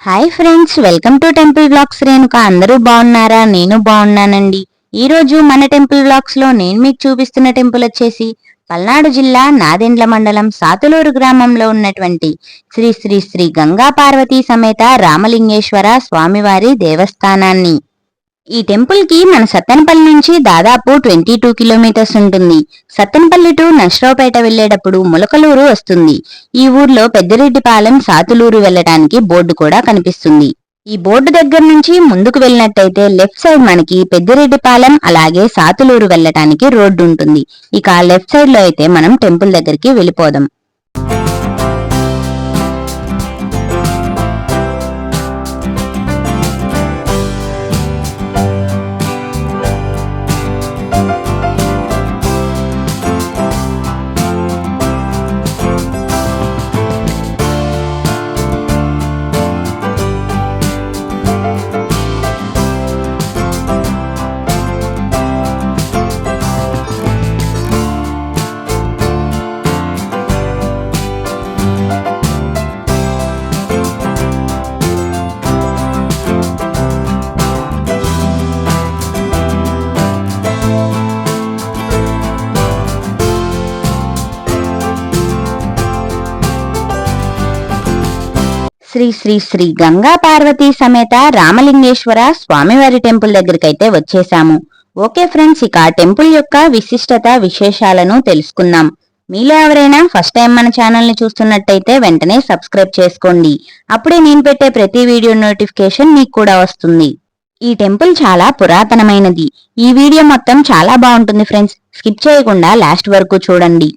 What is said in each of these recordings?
Hi friends, welcome to temple blogs Renuka. అందరూ బాగున్నారా? నేను బాగున్నానండి. ఈ రోజు మన టెంపుల్ బ్లాగ్స్ లో నేను మీకు చూపిస్తున్న టెంపుల్ వచ్చేసి పల్నాడు జిల్లా నాదెండ్ల మండలం సాతులూరు గ్రామంలో ఉన్నటువంటి శ్రీ శ్రీ శ్రీ గంగా పార్వతీ సమేత రామలింగేశ్వర స్వామివారి దేవస్థానాన్ని. ఈ టెంపుల్ కి మన సత్తెనపల్లి నుంచి దాదాపు 22 కిలోమీటర్స్ ఉంటుంది. సత్తెనపల్లి టు నర్సరావుపేట వెళ్లేటప్పుడు ములకలూరు వస్తుంది. ఈ ఊర్లో పెద్దిరెడ్డిపాలెం సాతులూరు వెళ్లడానికి బోర్డు కూడా కనిపిస్తుంది. ఈ బోర్డు దగ్గర నుంచి ముందుకు వెళ్ళినట్టయితే లెఫ్ట్ సైడ్ మనకి పెద్దిరెడ్డిపాలెం అలాగే సాతులూరు వెళ్లడానికి రోడ్డు ఉంటుంది. ఇక లెఫ్ట్ సైడ్ లో అయితే మనం టెంపుల్ దగ్గరికి వెళ్ళిపోదాం. శ్రీ శ్రీ శ్రీ గంగా పార్వతీ సమేత రామలింగేశ్వర స్వామివారి టెంపుల్ దగ్గరికైతే వచ్చేసాము. ఓకే ఫ్రెండ్స్, ఇక టెంపుల్ యొక్క విశిష్టత విశేషాలను తెలుసుకుందాం. మీలో ఎవరైనా ఫస్ట్ టైం మన ఛానల్ ని చూస్తున్నట్టయితే వెంటనే సబ్స్క్రైబ్ చేసుకోండి. అప్పుడే నేను పెట్టే ప్రతి వీడియో నోటిఫికేషన్ మీకు కూడా వస్తుంది. ఈ టెంపుల్ చాలా పురాతనమైనది. ఈ వీడియో మొత్తం చాలా బాగుంటుంది ఫ్రెండ్స్, స్కిప్ చేయకుండా లాస్ట్ వరకు చూడండి.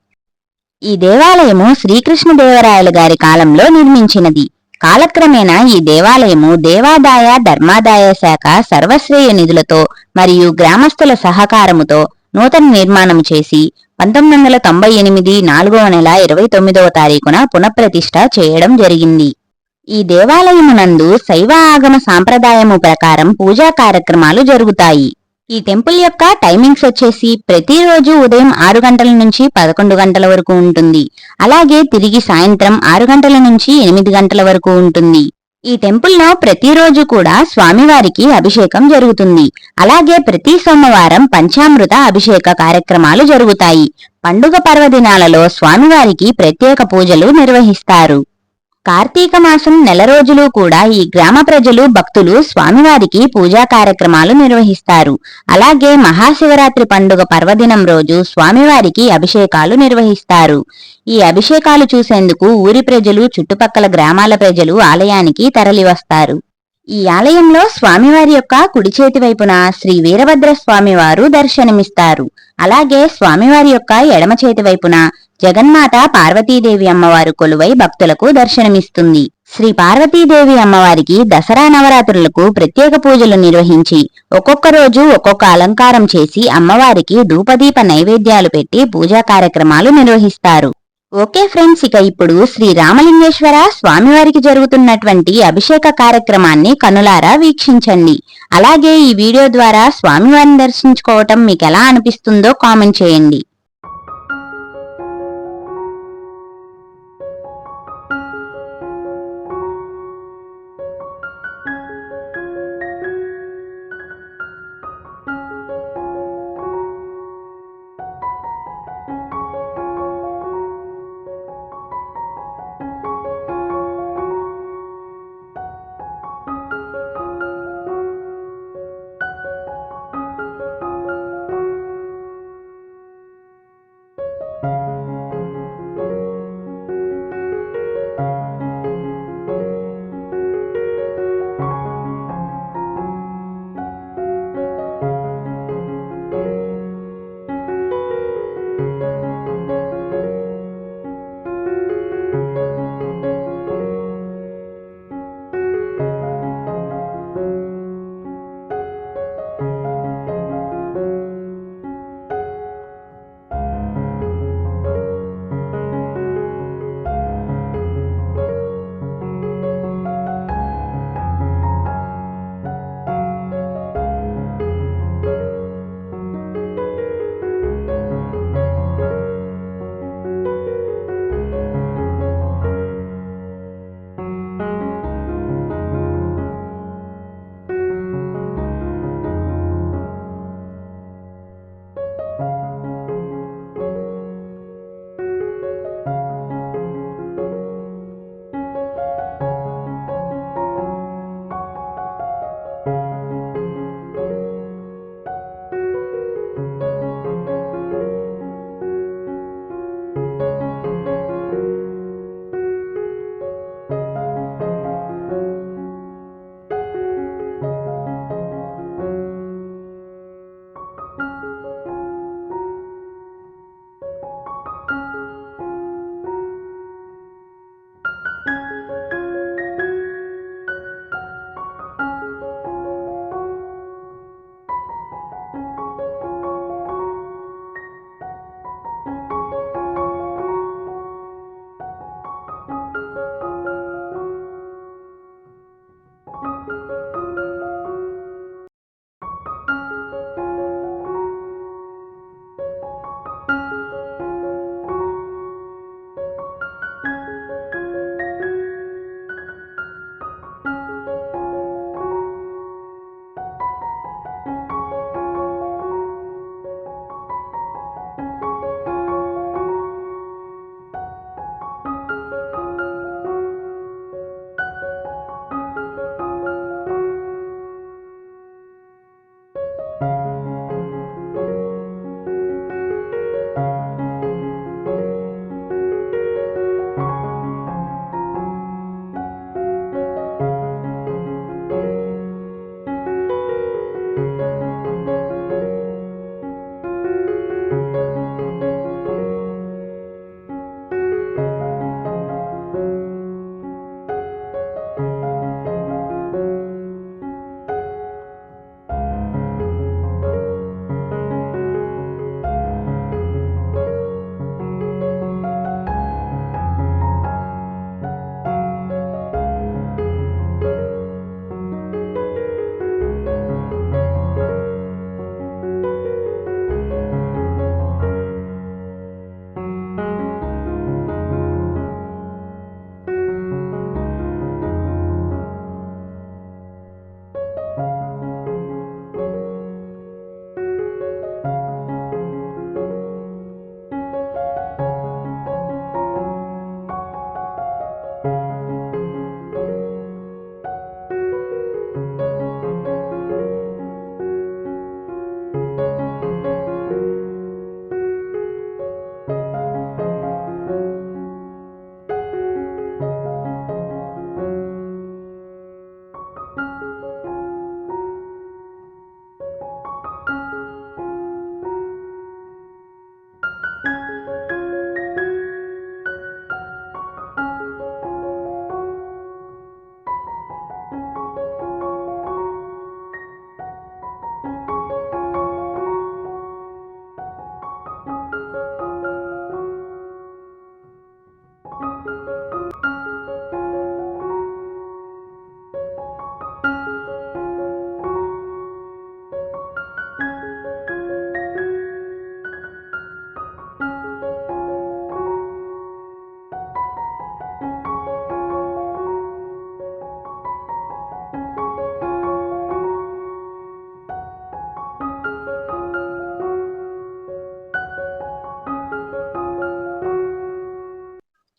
ఈ దేవాలయము శ్రీకృష్ణదేవరాయలు గారి కాలంలో నిర్మించినది. కాలక్రమేణా ఈ దేవాలయము దేవాదాయ ధర్మాదాయ శాఖ సర్వశ్రేయ నిధులతో మరియు గ్రామస్తుల సహకారముతో నూతన నిర్మాణం చేసి 1998 4వ నెల 29వ తారీఖున పునఃప్రతిష్ఠ చేయడం జరిగింది. ఈ దేవాలయమునందు శైవ ఆగమ సాంప్రదాయము ప్రకారం పూజా కార్యక్రమాలు జరుగుతాయి. ఈ టెంపుల్ యొక్క టైమింగ్స్ వచ్చేసి ప్రతిరోజు ఉదయం 6 గంటల నుంచి 11 గంటల వరకు ఉంటుంది. అలాగే తిరిగి సాయంత్రం 6 గంటల నుంచి 8 గంటల వరకు ఉంటుంది. ఈ టెంపుల్లో ప్రతిరోజు కూడా స్వామివారికి అభిషేకం జరుగుతుంది. అలాగే ప్రతి సోమవారం పంచామృత అభిషేక కార్యక్రమాలు జరుగుతాయి. పండుగ పర్వదినాలలో స్వామివారికి ప్రత్యేక పూజలు నిర్వహిస్తారు. కార్తీక మాసం నెల రోజులు కూడా ఈ గ్రామ ప్రజలు భక్తులు స్వామివారికి పూజా కార్యక్రమాలు నిర్వహిస్తారు. అలాగే మహాశివరాత్రి పండుగ పర్వదినం రోజు స్వామివారికి అభిషేకాలు నిర్వహిస్తారు. ఈ అభిషేకాలు చూసేందుకు ఊరి ప్రజలు చుట్టుపక్కల గ్రామాల ప్రజలు ఆలయానికి తరలివస్తారు. ఈ ఆలయంలో స్వామివారి యొక్క కుడి చేతి వైపున శ్రీ వీరభద్ర స్వామివారు దర్శనమిస్తారు. అలాగే స్వామివారి యొక్క ఎడమ చేతి వైపున జగన్మాత పార్వతీదేవి అమ్మవారు కొలువై భక్తులకు దర్శనమిస్తుంది. శ్రీ పార్వతీదేవి అమ్మవారికి దసరా నవరాత్రులకు ప్రత్యేక పూజలు నిర్వహించి ఒక్కొక్క రోజు ఒక్కొక్క అలంకారం చేసి అమ్మవారికి ధూపదీప నైవేద్యాలు పెట్టి పూజా కార్యక్రమాలు నిర్వహిస్తారు. ఓకే ఫ్రెండ్స్, ఇక ఇప్పుడు శ్రీ రామలింగేశ్వర స్వామివారికి జరుగుతున్నటువంటి అభిషేక కార్యక్రమాన్ని కనులారా వీక్షించండి. అలాగే ఈ వీడియో ద్వారా స్వామివారిని దర్శించుకోవటం మీకు ఎలా అనిపిస్తుందో కామెంట్ చేయండి.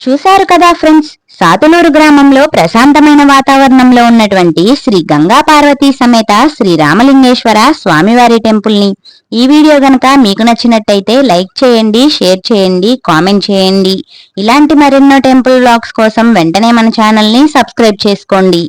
చూశారు కదా ఫ్రెండ్స్, సాతులూరు గ్రామంలో ప్రశాంతమైన వాతావరణంలో ఉన్నటువంటి శ్రీ గంగా పార్వతీ సమేత శ్రీ రామలింగేశ్వర స్వామివారి టెంపుల్ ని. ఈ వీడియో గనక మీకు నచ్చినట్టయితే లైక్ చేయండి, షేర్ చేయండి, కామెంట్ చేయండి. ఇలాంటి మరెన్నో టెంపుల్ వ్లాగ్స్ కోసం వెంటనే మన ఛానల్ ని సబ్స్క్రైబ్ చేసుకోండి.